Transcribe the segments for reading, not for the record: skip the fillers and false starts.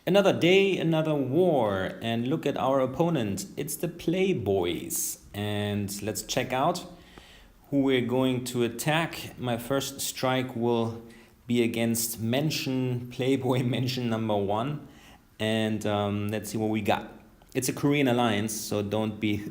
Another day, another war, and look at our opponent. It's the Playboys. And let's check out who we're going to attack. My first strike will be against Playboy Mention number 1. And let's see what we got. It's a Korean alliance, so don't be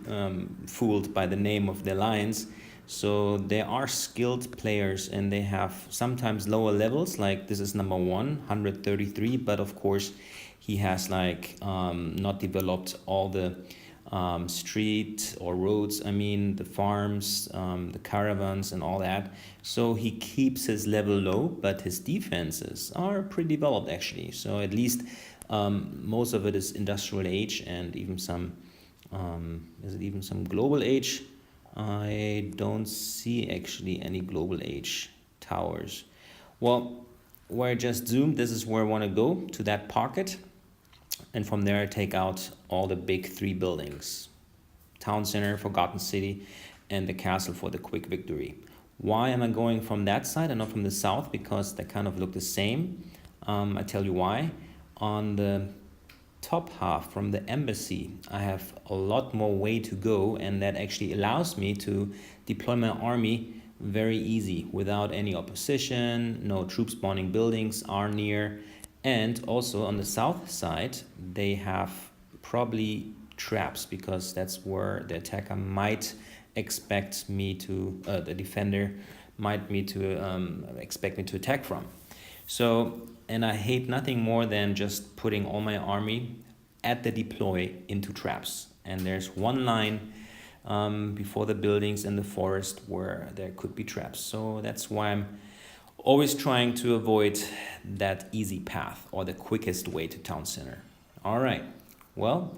fooled by the name of the alliance. So there are skilled players and they have sometimes lower levels, like this is number 133, but of course he has like not developed all the street or roads, the farms, the caravans and all that. So he keeps his level low, but his defenses are pretty developed actually. So at least most of it is industrial age and even some, is it even some global age? I don't see actually any global age towers. Well, where I just zoomed, this is where I want to go, to that pocket. And from there I take out all the big 3 buildings. Town Center, Forgotten City, and the castle for the quick victory. Why am I going from that side and not from the south? Because they kind of look the same. I tell you why. On the top half from the embassy, I have a lot more way to go, and that actually allows me to deploy my army very easy without any opposition. No troop spawning buildings are near. And also on the south side, they have probably traps, because that's where the attacker might expect me to, the defender might expect me to attack from. So, and I hate nothing more than just putting all my army at the deploy into traps. And there's one line before the buildings in the forest where there could be traps. So that's why I'm always trying to avoid that easy path or the quickest way to town center. All right, well,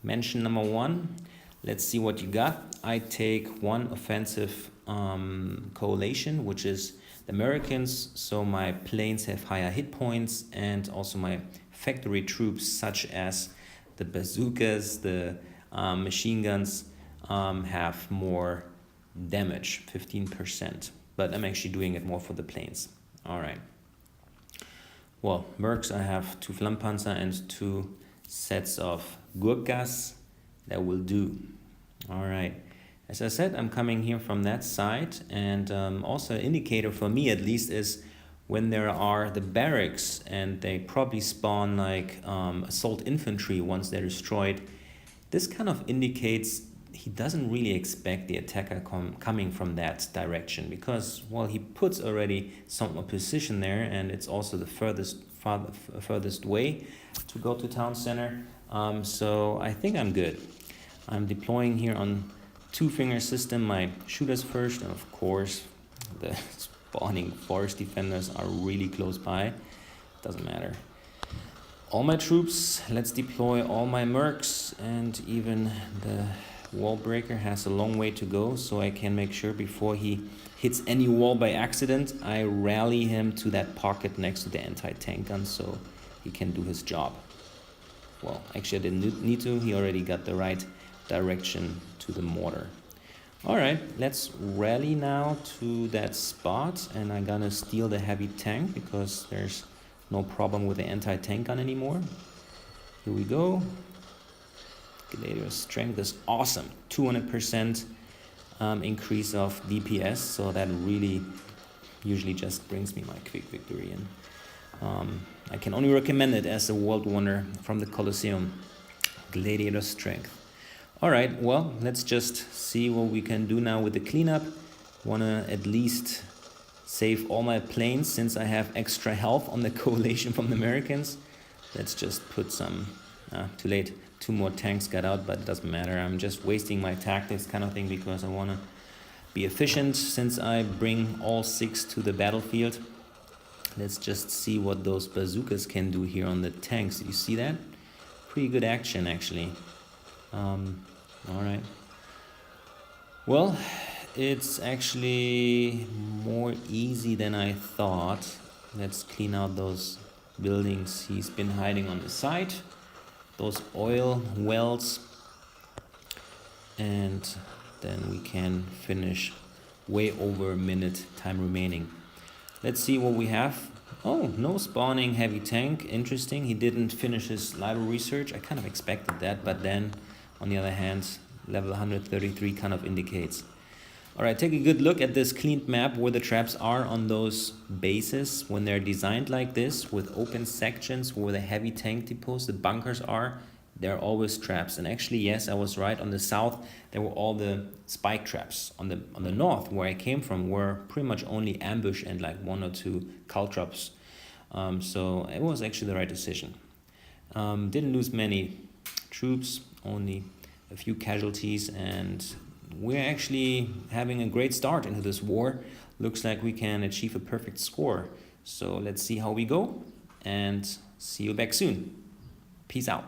mention number 1. Let's see what you got. I take one offensive coalition, which is the Americans, so my planes have higher hit points, and also my factory troops, such as the bazookas, the machine guns, have more damage, 15%. But I'm actually doing it more for the planes. All right. Well, Mercs, I have 2 Flammpanzer and 2 sets of Gurkhas. That will do. All right. As I said, I'm coming here from that side, and also an indicator for me at least is when there are the barracks and they probably spawn like assault infantry once they're destroyed. This kind of indicates he doesn't really expect the attacker coming from that direction, because, well, he puts already some opposition there, and it's also the furthest way to go to town center. So I think I'm good. I'm deploying here on 2-finger system, my shooters first, and of course the spawning forest defenders are really close by. Doesn't matter. All my troops, let's deploy all my mercs, and even the wall breaker has a long way to go, so I can make sure before he hits any wall by accident, I rally him to that pocket next to the anti-tank gun so he can do his job. Well, actually I didn't need to, he already got the right direction to the mortar. Alright, let's rally now to that spot, and I'm gonna steal the heavy tank because there's no problem with the anti-tank gun anymore. Here we go. Gladiator strength is awesome, 200% increase of DPS, so that really usually just brings me my quick victory, and I can only recommend it as a world wonder from the Colosseum. Gladiator strength. Alright, well, let's just see what we can do now with the cleanup. Wanna at least save all my planes since I have extra health on the coalition from the Americans. Let's just put some, too late, 2 more tanks got out, but it doesn't matter. I'm just wasting my tactics kind of thing because I wanna be efficient since I bring all 6 to the battlefield. Let's just see what those bazookas can do here on the tanks. Did you see that? Pretty good action actually. Alright. Well, it's actually more easy than I thought. Let's clean out those buildings he's been hiding on the side. Those oil wells. And then we can finish way over a minute time remaining. Let's see what we have. Oh, no spawning heavy tank. Interesting. He didn't finish his library research. I kind of expected that, but then, on the other hand, level 133 kind of indicates. All right, take a good look at this cleaned map where the traps are on those bases. When they're designed like this, with open sections where the heavy tank depots, the bunkers are, there are always traps. And actually, yes, I was right. On the south, there were all the spike traps. On the north, where I came from, were pretty much only ambush and like 1 or 2 caltrops. So it was actually the right decision. Didn't lose many troops, only a few casualties, and we're actually having a great start into this war. Looks like we can achieve a perfect score. So let's see how we go, and see you back soon. Peace out.